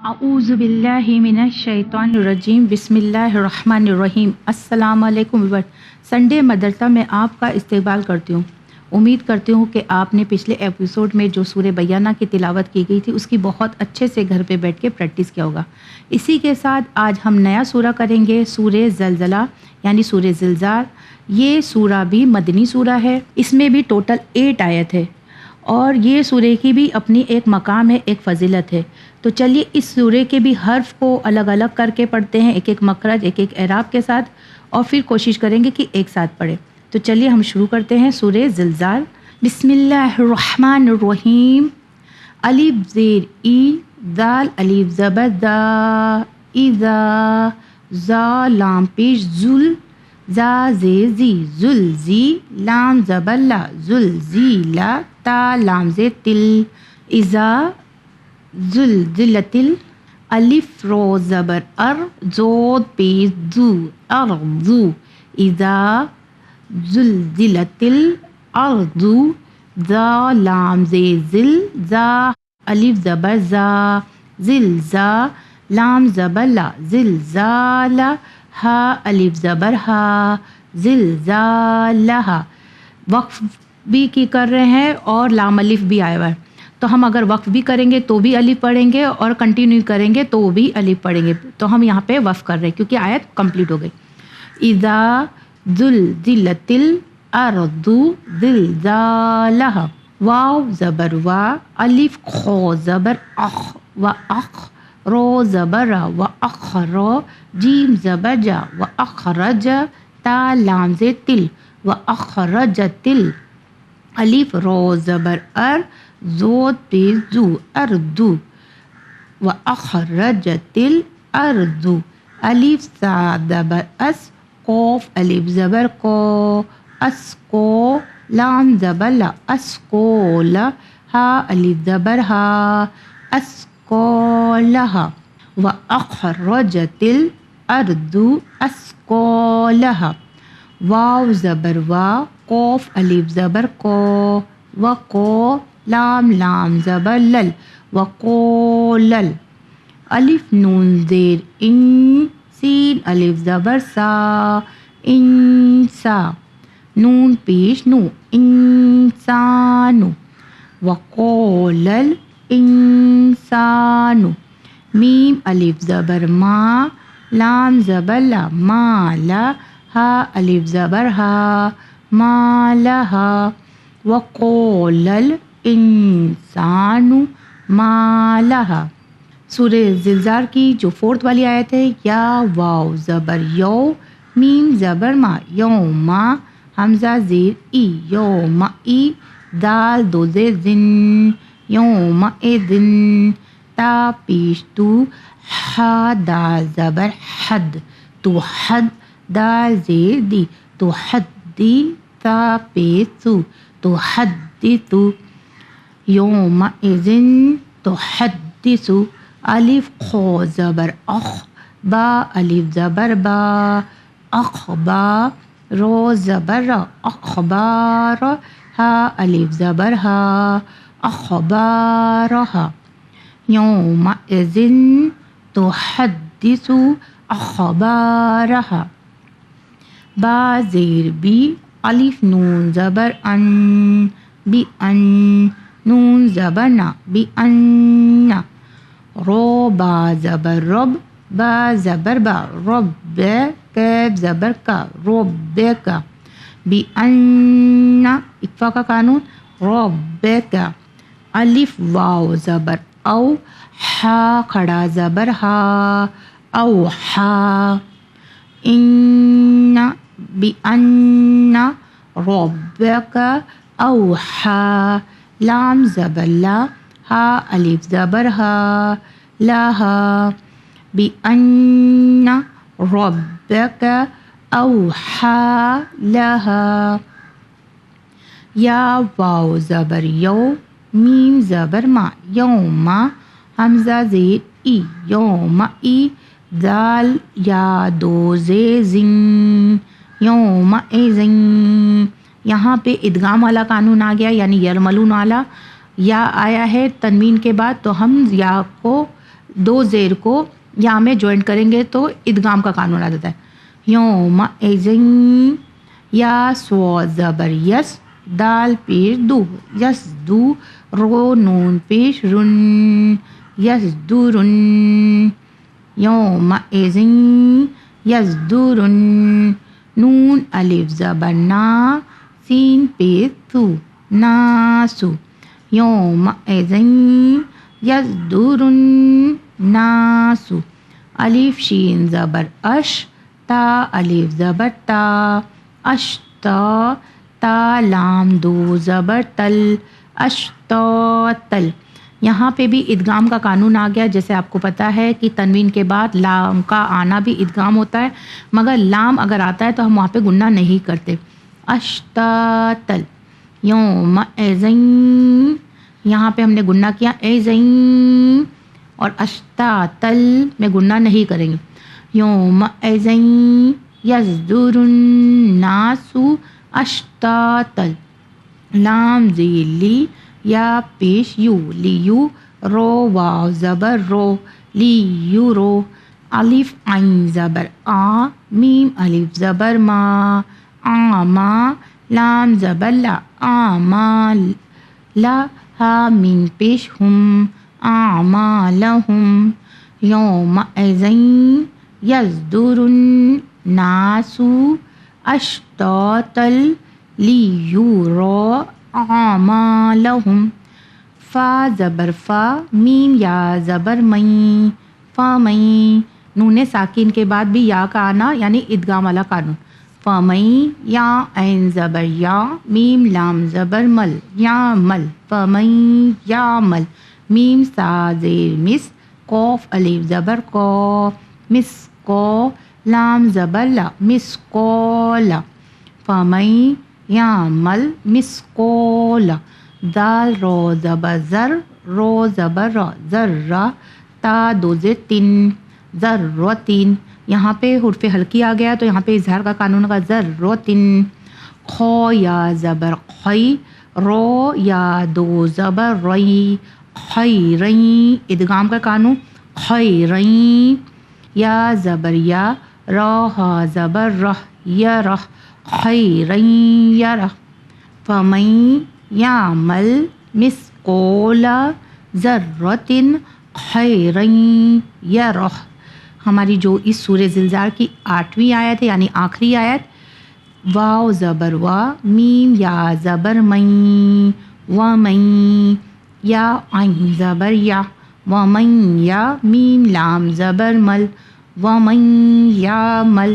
اعوذ باللہ من الشیطان الرجیم بسم اللہ الرحمن الرحیم۔ السلام علیکم۔ سنڈے مدرسہ میں آپ کا استقبال کرتی ہوں۔ امید کرتی ہوں کہ آپ نے پچھلے ایپیسوڈ میں جو سورہ بینہ کی تلاوت کی گئی تھی اس کی بہت اچھے سے گھر پہ بیٹھ کے پریکٹس کیا ہوگا۔ اسی کے ساتھ آج ہم نیا سورہ کریں گے، سورہ زلزلہ یعنی سورہ زلزال۔ یہ سورہ بھی مدنی سورہ ہے، اس میں بھی ٹوٹل 8 آیت ہے اور یہ سورہ کی بھی اپنی ایک مقام ہے، ایک فضیلت ہے۔ تو چلیے اس سورہ کے بھی حرف کو الگ الگ کر کے پڑھتے ہیں، ایک ایک مخرج، ایک ایک اعراب کے ساتھ، اور پھر کوشش کریں گے کہ ایک ساتھ پڑھیں۔ تو چلیے ہم شروع کرتے ہیں سورہ زلزال۔ بسم اللہ الرحمن الرحیم۔ الف زیر ای، دال الف زبر دا، اذا، زا لام پیش زل، زا زیر زی، زل زی، لام زبر لا، زل زی لا، تا لام زیر تل، اذا زلزلت، الف رو زبر ار، زود پیش زو، ارضو، اذا زلزلت الارض، زا لام زیر زل، زا الف زبر زا، زلزا لام زبر لا، زلزال، ہا الف زبر ہا، زلزالہا۔ وقف بھی کی کر رہے ہیں اور لام الف بھی آیا ہوا ہے، تو ہم اگر وقف بھی کریں گے تو بھی الف پڑھیں گے اور کنٹینیو کریں گے تو بھی الف پڑھیں گے۔ تو ہم یہاں پہ وقف کر رہے ہیں کیونکہ آیت کمپلیٹ ہو گئی۔ اذا زلزلت الارض زلزالہا، واو زبر وا، الف خو زبر اخ، و اخ، رو زبر را، و اخر، جیم زبر جا، و اخرج، تا لام زیر تل، و اخرجت، الف رو زبر ار، زود پیش زو، اردو، و اخرجت الارض، الف سا زبر اس، قوف الف زبر کو، اس کو، لام زبر لا، اسکول، ہا الف زبر ہا، اسکولہا، و اخرجت الارض اسکولہا، واو زبر وا، قوف الف زبر کو، وقو، لام لام زبر لل، وقولل، الف نون زیر ان، سین الف زبر سا، انسا، نون پیش نو، انسانو، وقول الانسان، میم الف زبر ما، لام زبر لا، مالا، ہا الف زبر ہا، مالہا، وقول الانسان مالہا۔ سورہ زلزال کی جو 4 والی آیت ہے، یا واو زبر یو، میم زبر ما، یوما، حمزہ زیر ای، یوم ای، دال دو زیر زن، یوم اذن، تا پیش تو، ہا دال زبر حد، تو حد، دال زیر دی، تو حدی، تا پیش تو، تو حدثو، یوم اذن تحدثو، الف خو زبر اخ، با الف زبر با، اخبا، رو زبر را، اخبار، ہا الف زبر ہا، اخبارہا، یوم اذن تحدث اخبارہا، با زیر بی، الف نون زبر ان، بی ان، نون زبر نا، بی ان، رو با زبر رب، با زبر با، رب، کیف زبر کا، رب کا، بی ان، اکفا کا قانون، رب کا، الف واو زبر او، ہا کھڑا زبر ہا، اوحا، ان، بی ان، ربک اوحا، لام زبر لا، ہا الف زبر ہا، لہا، بی ان ربک اوحا لہا، یا واو زبر یو، میم زبر ما، یوما، حمزہ زیر ای، یوم ای، دال یا دو زیر زن، یوم ایزن، یہاں پہ ادغام والا قانون آ گیا، یعنی یرملون والا، یا آیا ہے تنوین کے بعد تو ہم یا کو دو زیر کو یا میں جوائنٹ کریں گے تو ادغام کا قانون آ جاتا ہے. یوم ایزن یا سو زبر یس دال پیش دو یس دو رو نون پیش رن یس دو رن یوم ایزن یس دو رن نون الف زبر نا سین پیش تو ناسو یوم ایزن یس دو رن ناسو الف شین زبر اش تا الف زبر تا اشتا تا لام دو زبر تل اشتا تل. یہاں پہ بھی ادغام کا قانون آ گیا. جیسے آپ کو پتہ ہے کہ تنوین کے بعد لام کا آنا بھی ادغام ہوتا ہے، مگر لام اگر آتا ہے تو ہم وہاں پہ گنہ نہیں کرتے. اشتا تل یوم ایزن، یہاں پہ ہم نے گنہ کیا ایزن، اور اشتا تل میں گنہ نہیں کریں گے. یوم ایزن یصدر الناس اشتاتا لام زیر لی یا پیش یو لیو رو واو زبر رو لی یو رو الف عین زبر آ میم الف زبر ما آما لام زبر لا آما لا ہا میم پیش ہم آما لہم یوم ایزن یصدر الناس اشتاتا لیوروا اعمالهم. فا زبر فا میم یا زبر مئی فمئی، نون ساکن کے بعد بھی یا کا آنا یعنی ادغام والا قانون. فمئی یا عین زبر یا میم لام زبر مل یا مل فمئی یا مل میم سا زیر مس قوف الف زبر کو مس کو لام زبر لا مسقولا فمن یعمل مسقولا دال رو زبر زر رو زبر را ذرہ تا دو زیر تین ذرتین. یہاں پہ حرف حلقی آ گیا تو یہاں پہ اظہار کا قانون کا ذرتین. خو یا زبر خی رو یا دو زبر رئی خیرین، ادغام کا قانون خیرین. یا زبر یا راہ زبر رہ یا رہ خیرین یا رہ. فمن یعمل مثقال ذرۃ خیرا یرہ. ہماری جو اس سورہ زلزال کی 8ویں آیت ہے یعنی آخری آیت، واو زبر وا میم یا زبر مئی ومئی یا عین زبر یا ومن یا میم لام زبر مل ومن یا مل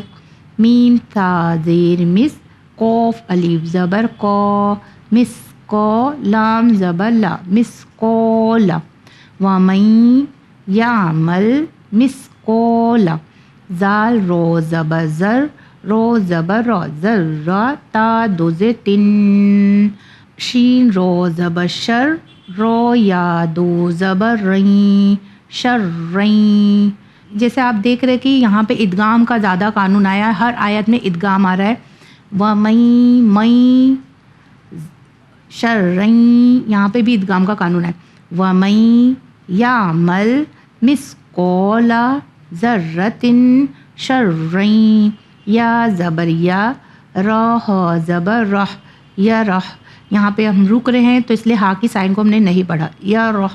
میم تا زیر مس قوف الف زبر کو مس کو لام زبر لا مس کو لا ومن یعمل مسقولا زال رو زبر زر رو زبر را ذرہ تا دو زیر تین شین رو زبر شر رو یا دو زبر رین شرین. جیسے آپ دیکھ رہے کہ یہاں پہ ادغام کا زیادہ قانون آیا ہے، ہر آیت میں ادغام آ رہا ہے. وَمَن مَن شرین، یہاں پہ بھی ادغام کا قانون ہے. وَمَن یعمل مثقال ذرۃ شرین یا زبر یا راہ زبر رہ یا رہ. یہاں پہ ہم رک رہے ہیں تو اس لیے ہا کی سائن کو ہم نے نہیں پڑھا یا رہ.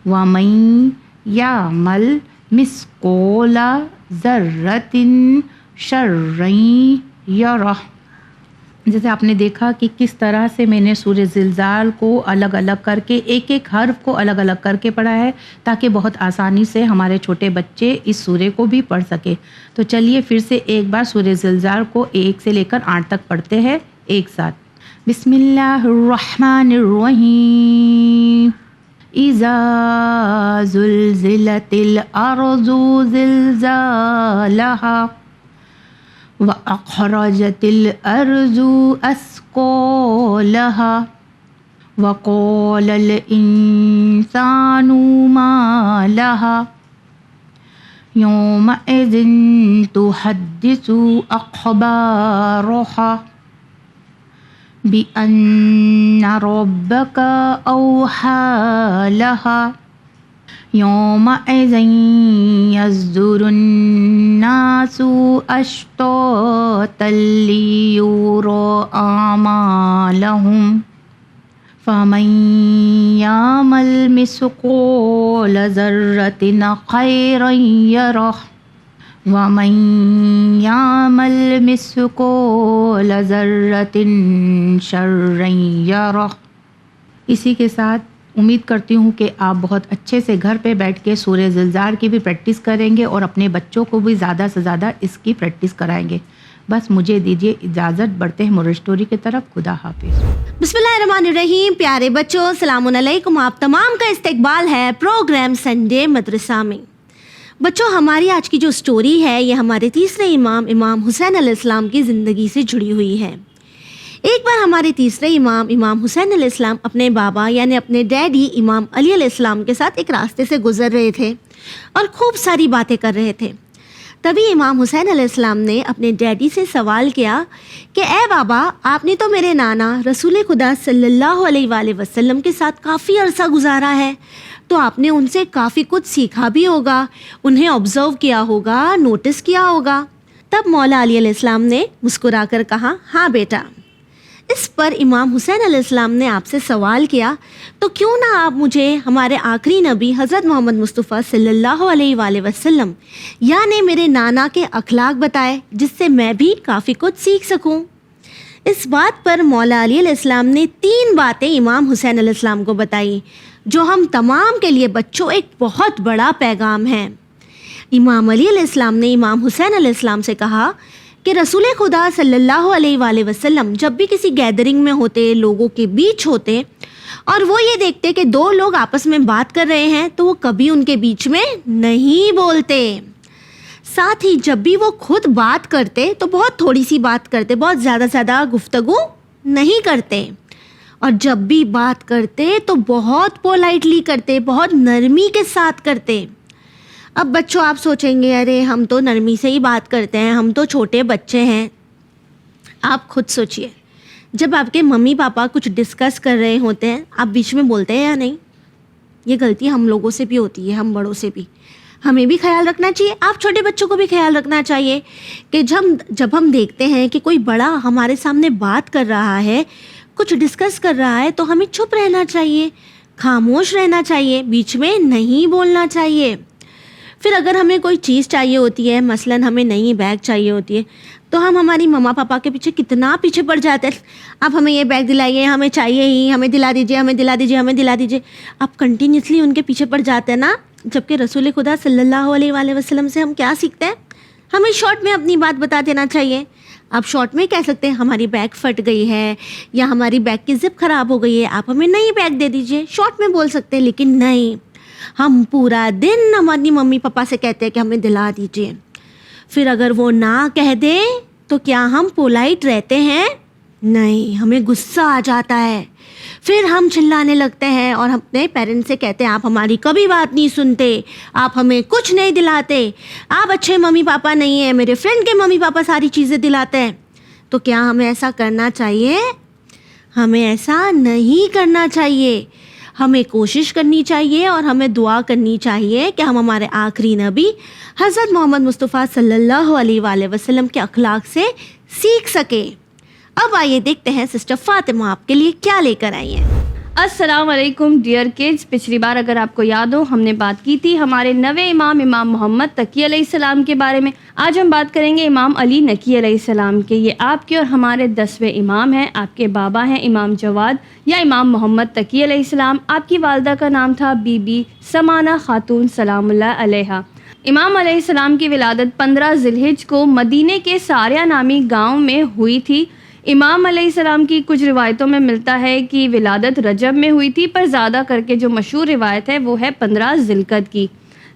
وَمَن یعمل مثقال ذرۃ شرین یرہ. جیسے آپ نے دیکھا کہ کس طرح سے میں نے سورہ زلزال کو الگ الگ کر کے ایک ایک حرف کو الگ الگ کر کے پڑھا ہے تاکہ بہت آسانی سے ہمارے چھوٹے بچے اس سورے کو بھی پڑھ سکے. تو چلیے پھر سے ایک بار سورہ زلزال کو 1 سے لے کر 8 تک پڑھتے ہیں ایک ساتھ. بسم اللہ الرحمن الرحیم. اذا زلزلت الارض زلزالها وأخرجت الأرض أثقالها وقال الإنسان ما لها يومئذ تحدث أخبارها بأن ربك أوحى لها یومئذ یصدر الناس اشتاتا لیروا اعمالهم فمن یعمل مثقال ذرۃ خیرا یرہ ومن یعمل مثقال ذرۃ شرا یرہ۔ اسی کے ساتھ امید کرتی ہوں کہ آپ بہت اچھے سے گھر پہ بیٹھ کے سورہ زلزال کی بھی پریکٹس کریں گے اور اپنے بچوں کو بھی زیادہ سے زیادہ اس کی پریکٹس کرائیں گے۔ بس مجھے دیجیے اجازت، بڑھتے ہیں مورل اسٹوری کی طرف۔ خدا حافظ۔ بسم اللہ الرحمن الرحیم۔ پیارے بچوں، السلام علیکم۔ آپ تمام کا استقبال ہے پروگرام سنڈے مدرسہ میں۔ بچوں، ہماری آج کی جو اسٹوری ہے یہ ہمارے تیسرے امام حسین علیہ السلام کی زندگی سے جڑی ہوئی ہے۔ ایک بار ہمارے تیسرے امام حسین علیہ السلام اپنے بابا یعنی اپنے ڈیڈی امام علی علیہ السلام کے ساتھ ایک راستے سے گزر رہے تھے اور خوب ساری باتیں کر رہے تھے۔ تبھی امام حسین علیہ السلام نے اپنے ڈیڈی سے سوال کیا کہ اے بابا، آپ نے تو میرے نانا رسول خدا صلی اللہ علیہ وآلہ وسلم کے ساتھ کافی عرصہ گزارا ہے، تو آپ نے ان سے کافی کچھ سیکھا بھی ہوگا، انہیں آبزرو کیا ہوگا، نوٹس کیا ہوگا۔ تب مولا علی علیہ السلام نے مسکرا کر کہا، ہاں بیٹا۔ اس پر امام حسین علیہ السلام نے آپ سے سوال کیا، تو کیوں نہ آپ مجھے ہمارے آخری نبی حضرت محمد مصطفیٰ صلی اللہ علیہ وآلہ وسلم یعنی میرے نانا کے اخلاق بتائے، جس سے میں بھی کافی کچھ سیکھ سکوں۔ اس بات پر مولا علی علیہ السلام نے 3 باتیں امام حسین علیہ السلام کو بتائی، جو ہم تمام کے لیے بچوں ایک بہت بڑا پیغام ہے۔ امام علی علیہ السلام نے امام حسین علیہ السلام سے کہا کہ رسول خدا صلی اللہ علیہ وآلہ وسلم جب بھی کسی گیدرنگ میں ہوتے، لوگوں کے بیچ ہوتے اور وہ یہ دیکھتے کہ 2 لوگ آپس میں بات کر رہے ہیں تو وہ کبھی ان کے بیچ میں نہیں بولتے۔ ساتھ ہی جب بھی وہ خود بات کرتے تو بہت تھوڑی سی بات کرتے، بہت زیادہ گفتگو نہیں کرتے، اور جب بھی بات کرتے تو بہت پولائٹلی کرتے، بہت نرمی کے ساتھ کرتے۔ اب بچوں، آپ سوچیں گے ارے ہم تو نرمی سے ہی بات کرتے ہیں، ہم تو چھوٹے بچے ہیں۔ آپ خود سوچئے، جب آپ کے ممی پاپا کچھ ڈسکس کر رہے ہوتے ہیں، آپ بیچ میں بولتے ہیں یا نہیں؟ یہ غلطی ہم لوگوں سے بھی ہوتی ہے، ہم بڑوں سے بھی۔ ہمیں بھی خیال رکھنا چاہیے، آپ چھوٹے بچوں کو بھی خیال رکھنا چاہیے کہ جب ہم دیکھتے ہیں کہ کوئی بڑا ہمارے سامنے بات کر رہا ہے، کچھ ڈسکس کر رہا ہے، تو ہمیں چپ رہنا چاہیے، خاموش رہنا چاہیے، بیچ میں نہیں بولنا چاہیے۔ پھر اگر ہمیں کوئی چیز چاہیے ہوتی ہے، مثلاً ہمیں نئی بیگ چاہیے ہوتی ہے، تو ہم ہماری مما پاپا کے پیچھے کتنا پیچھے پڑ جاتے ہیں، آپ ہمیں یہ بیگ دلائیے، ہمیں چاہیے ہی، ہمیں دلا دیجیے، ہمیں دلا دیجیے، ہمیں دلا دیجیے۔ آپ کنٹینیوسلی ان کے پیچھے پڑ جاتے ہیں نا، جبکہ رسول خدا صلی اللہ علیہ وآلہ وسلم سے ہم کیا سیکھتے ہیں؟ ہمیں شارٹ میں اپنی بات بتا دینا چاہیے۔ آپ شارٹ میں کہہ سکتے ہیں ہماری بیگ پھٹ گئی ہے یا ہماری بیگ کی زپ خراب ہو گئی ہے، آپ ہمیں نئی بیگ دے دیجیے، شارٹ میں بول سکتے ہیں۔ لیکن نہیں، ہم پورا دن ہماری ممی پاپا سے کہتے ہیں کہ ہمیں دلا دیجیے۔ پھر اگر وہ نہ کہہ دے تو کیا ہم پولائٹ رہتے ہیں؟ نہیں، ہمیں غصہ آ جاتا ہے، پھر ہم چلانے لگتے ہیں اور اپنے پیرنٹس سے کہتے ہیں آپ ہماری کبھی بات نہیں سنتے، آپ ہمیں کچھ نہیں دلاتے، آپ اچھے ممی پاپا نہیں ہیں، میرے فرینڈ کے ممی پاپا ساری چیزیں دلاتے ہیں۔ تو کیا ہمیں ایسا کرنا چاہیے؟ ہمیں ایسا نہیں کرنا چاہیے۔ ہمیں کوشش کرنی چاہیے اور ہمیں دعا کرنی چاہیے کہ ہم ہمارے آخری نبی حضرت محمد مصطفیٰ صلی اللہ علیہ وآلہ وسلم کے اخلاق سے سیکھ سکیں۔ اب آئیے دیکھتے ہیں سسٹر فاطمہ آپ کے لیے کیا لے کر آئی ہیں۔ السلام علیکم ڈیئر کڈز۔ پچھلی بار اگر آپ کو یاد ہو ہم نے بات کی تھی ہمارے 9ویں امام محمد تقی علیہ السلام کے بارے میں۔ آج ہم بات کریں گے امام علی نقی علیہ السلام کے۔ یہ آپ کے اور ہمارے 10ویں امام ہیں۔ آپ کے بابا ہیں امام جواد یا امام محمد تقی علیہ السلام۔ آپ کی والدہ کا نام تھا بی بی سمانہ خاتون سلام اللہ علیہا۔ امام علیہ السلام کی ولادت 15 ذی الحجہ کو مدینے کے ساریہ نامی گاؤں میں ہوئی تھی۔ امام علیہ السلام کی کچھ روایتوں میں ملتا ہے کہ ولادت رجب میں ہوئی تھی، پر زیادہ کر کے جو مشہور روایت ہے وہ ہے 15 ذی القعدہ کی۔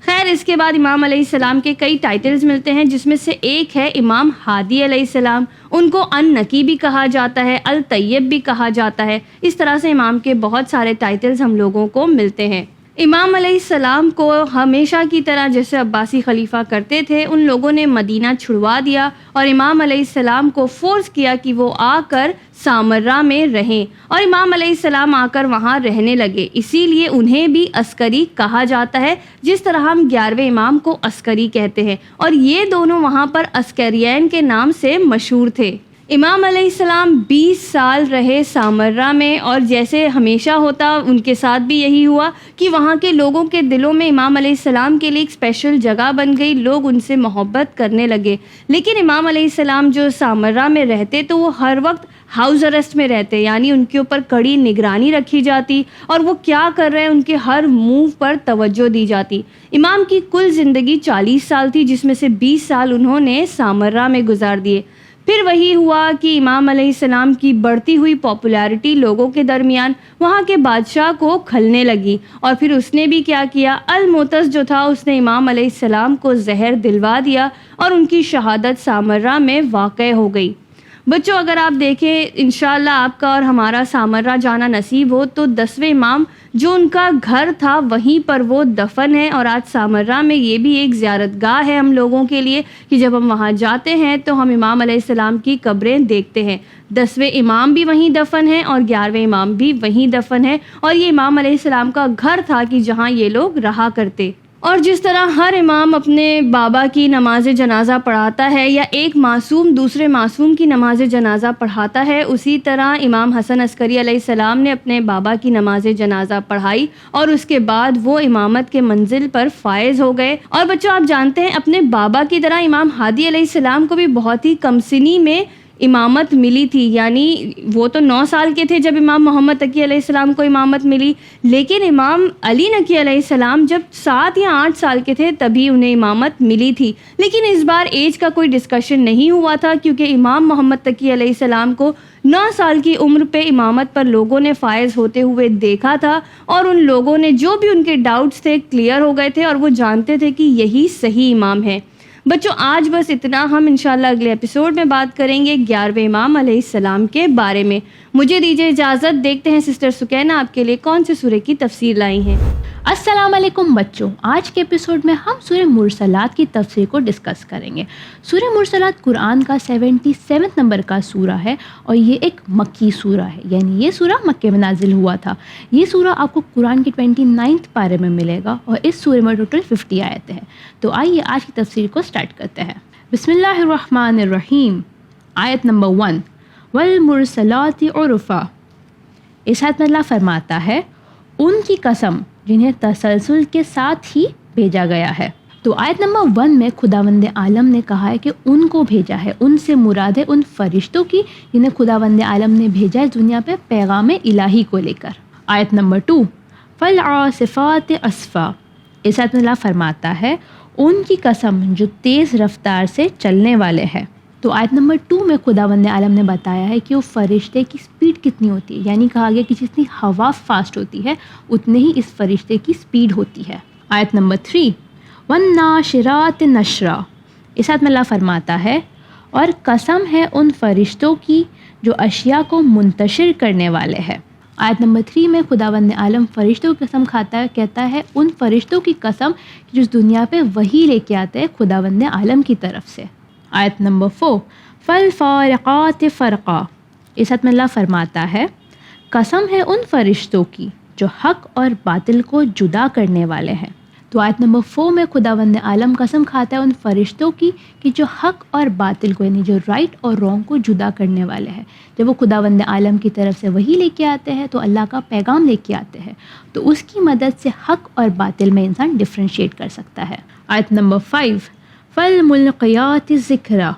خیر، اس کے بعد امام علیہ السلام کے کئی ٹائٹلز ملتے ہیں، جس میں سے ایک ہے امام ہادی علیہ السلام۔ ان کو النقی بھی کہا جاتا ہے، الطیب بھی کہا جاتا ہے۔ اس طرح سے امام کے بہت سارے ٹائٹلز ہم لوگوں کو ملتے ہیں۔ امام علیہ السلام کو ہمیشہ کی طرح جیسے عباسی خلیفہ کرتے تھے ان لوگوں نے مدینہ چھڑوا دیا اور امام علیہ السلام کو فورس کیا کہ وہ آ کر سامرہ میں رہیں، اور امام علیہ السلام آ کر وہاں رہنے لگے، اسی لیے انہیں بھی عسکری کہا جاتا ہے، جس طرح ہم 11ویں امام کو عسکری کہتے ہیں، اور یہ دونوں وہاں پر عسکرین کے نام سے مشہور تھے۔ امام علیہ السلام 20 سال رہے سامرہ میں، اور جیسے ہمیشہ ہوتا ان کے ساتھ بھی یہی ہوا کہ وہاں کے لوگوں کے دلوں میں امام علیہ السلام کے لیے ایک اسپیشل جگہ بن گئی، لوگ ان سے محبت کرنے لگے۔ لیکن امام علیہ السلام جو سامرہ میں رہتے تو وہ ہر وقت ہاؤس اریسٹ میں رہتے، یعنی ان کے اوپر کڑی نگرانی رکھی جاتی اور وہ کیا کر رہے ہیں ان کے ہر موو پر توجہ دی جاتی۔ امام کی کل زندگی 40 سال تھی، جس میں سے 20 سال انہوں نے سامرہ میں گزار دیے۔ پھر وہی ہوا کہ امام علیہ السلام کی بڑھتی ہوئی پاپولیرٹی لوگوں کے درمیان وہاں کے بادشاہ کو کھلنے لگی، اور پھر اس نے بھی کیا کیا، المعتز جو تھا اس نے امام علیہ السلام کو زہر دلوا دیا اور ان کی شہادت سامرہ میں واقع ہو گئی۔ بچوں اگر آپ دیکھیں انشاءاللہ آپ کا اور ہمارا سامرہ جانا نصیب ہو تو 10ویں امام جو ان کا گھر تھا وہیں پر وہ دفن ہے، اور آج سامرہ میں یہ بھی ایک زیارت گاہ ہے ہم لوگوں کے لیے کہ جب ہم وہاں جاتے ہیں تو ہم امام علیہ السلام کی قبریں دیکھتے ہیں۔ 10ویں امام بھی وہیں دفن ہیں اور 11ویں امام بھی وہیں دفن ہے، اور یہ امام علیہ السلام کا گھر تھا کہ جہاں یہ لوگ رہا کرتے۔ اور جس طرح ہر امام اپنے بابا کی نماز جنازہ پڑھاتا ہے یا ایک معصوم دوسرے معصوم کی نماز جنازہ پڑھاتا ہے، اسی طرح امام حسن عسکری علیہ السلام نے اپنے بابا کی نماز جنازہ پڑھائی اور اس کے بعد وہ امامت کے منزل پر فائز ہو گئے۔ اور بچوں آپ جانتے ہیں اپنے بابا کی طرح امام ہادی علیہ السلام کو بھی بہت ہی کم سنی میں امامت ملی تھی، یعنی وہ تو 9 سال کے تھے جب امام محمد تقی علیہ السلام کو امامت ملی، لیکن امام علی نقی علیہ السلام جب 7 یا 8 سال کے تھے تبھی انہیں امامت ملی تھی۔ لیکن اس بار ایج کا کوئی ڈسکشن نہیں ہوا تھا، کیونکہ امام محمد تقی علیہ السلام کو 9 سال کی عمر پہ امامت پر لوگوں نے فائز ہوتے ہوئے دیکھا تھا، اور ان لوگوں نے جو بھی ان کے ڈاؤٹس تھے کلیئر ہو گئے تھے اور وہ جانتے تھے کہ یہی صحیح امام ہے۔ بچوں آج بس اتنا، ہم انشاءاللہ اگلے ایپیسوڈ میں بات کریں گے 11ویں امام علیہ السلام کے بارے میں۔ مجھے دیجیے اجازت، دیکھتے ہیں سسٹر سکینہ آپ کے لیے کون سے سورہ کی تفسیر لائی ہیں۔ السلام علیکم بچوں، آج کے ایپیسوڈ میں ہم سورہ مرسلات کی تفسیر کو ڈسکس کریں گے۔ سورہ مرسلات قرآن کا 77 نمبر کا سورہ ہے اور یہ ایک مکی سورہ ہے، یعنی یہ سورہ مکے میں نازل ہوا تھا۔ یہ سورہ آپ کو قرآن کے 29 پارے میں ملے گا اور اس سورہ میں ٹوٹل 50 آیتیں ہیں۔ تو آئیے آج کی تفسیر کو سٹارٹ کرتے ہیں۔ بسم اللہ الرحمن الرحیم۔ آیت نمبر 1، والمرسلات عرفا۔ اس آیت میں اللہ فرماتا ہے ان کی قسم جنہیں تسلسل کے ساتھ ہی بھیجا گیا ہے۔ تو آیت نمبر 1 میں خداوند عالم نے کہا ہے کہ ان کو بھیجا ہے، ان سے مراد ہے ان فرشتوں کی جنہیں خداوند عالم نے بھیجا ہے دنیا پہ پیغام الہی کو لے کر۔ آیت نمبر 2، فالعاصفات عصفا۔ اس آیت میں اللہ فرماتا ہے ان کی قسم جو تیز رفتار سے چلنے والے ہیں۔ تو آیت نمبر 2 میں خداوند عالم نے بتایا ہے کہ وہ فرشتے کی سپیڈ کتنی ہوتی ہے، یعنی کہا گیا کہ جتنی ہوا فاسٹ ہوتی ہے اتنے ہی اس فرشتے کی سپیڈ ہوتی ہے۔ آیت نمبر 3، والناشرات نشرا۔ اس آیت میں اللہ فرماتا ہے اور قسم ہے ان فرشتوں کی جو اشیاء کو منتشر کرنے والے ہیں۔ آیت نمبر 3 میں خداوند عالم فرشتوں کی قسم کھاتا ہے، کہتا ہے ان فرشتوں کی قسم جو اس دنیا پہ وہی لے کے آتے ہیں خداوند عالم کی طرف سے۔ آیت نمبر 4، فالفارقات فرقا۔ اس آیت میں اللہ فرماتا ہے قسم ہے ان فرشتوں کی جو حق اور باطل کو جدا کرنے والے ہیں۔ تو آیت نمبر 4 میں خداوند عالم قسم کھاتا ہے ان فرشتوں کی کہ جو حق اور باطل کو، یعنی جو رائٹ اور رانگ کو جدا کرنے والے ہیں۔ جب وہ خداوند عالم کی طرف سے وہی لے کے آتے ہیں تو اللہ کا پیغام لے کے آتے ہیں، تو اس کی مدد سے حق اور باطل میں انسان ڈفرینشیٹ کر سکتا ہے۔ آیت نمبر 5، فالملقیات ذکرا۔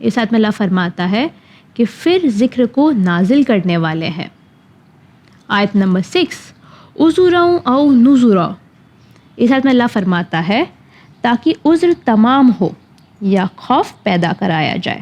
اس آیت میں اللہ فرماتا ہے کہ پھر ذکر کو نازل کرنے والے ہیں۔ آیت نمبر 6، عذرا او نذرا۔ اس آیت میں اللہ فرماتا ہے تاکہ عذر تمام ہو یا خوف پیدا کرایا جائے۔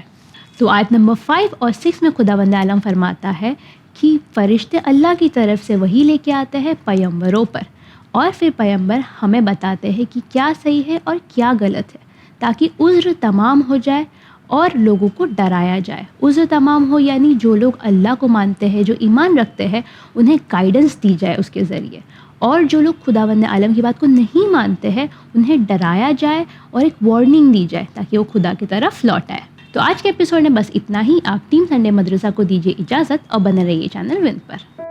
تو آیت نمبر 5 اور 6 میں خداوند عالم فرماتا ہے کہ فرشتے اللہ کی طرف سے وہی لے کے آتے ہیں پیغمبروں پر، اور پھر پیغمبر ہمیں بتاتے ہیں کہ کیا صحیح ہے اور کیا غلط ہے، تاکہ عذر تمام ہو جائے اور لوگوں کو ڈرایا جائے۔ عذر تمام ہو یعنی جو لوگ اللہ کو مانتے ہیں، جو ایمان رکھتے ہیں، انہیں گائیڈنس دی جائے اس کے ذریعے، اور جو لوگ خداوند عالم کی بات کو نہیں مانتے ہیں انہیں ڈرایا جائے اور ایک وارننگ دی جائے تاکہ وہ خدا کی طرف لوٹ آئے. تو آج کے ایپیسوڈ میں بس اتنا ہی. آپ ٹیم سنڈے مدرسہ کو دیجیے اجازت اور بنے رہیے چینل ون پر.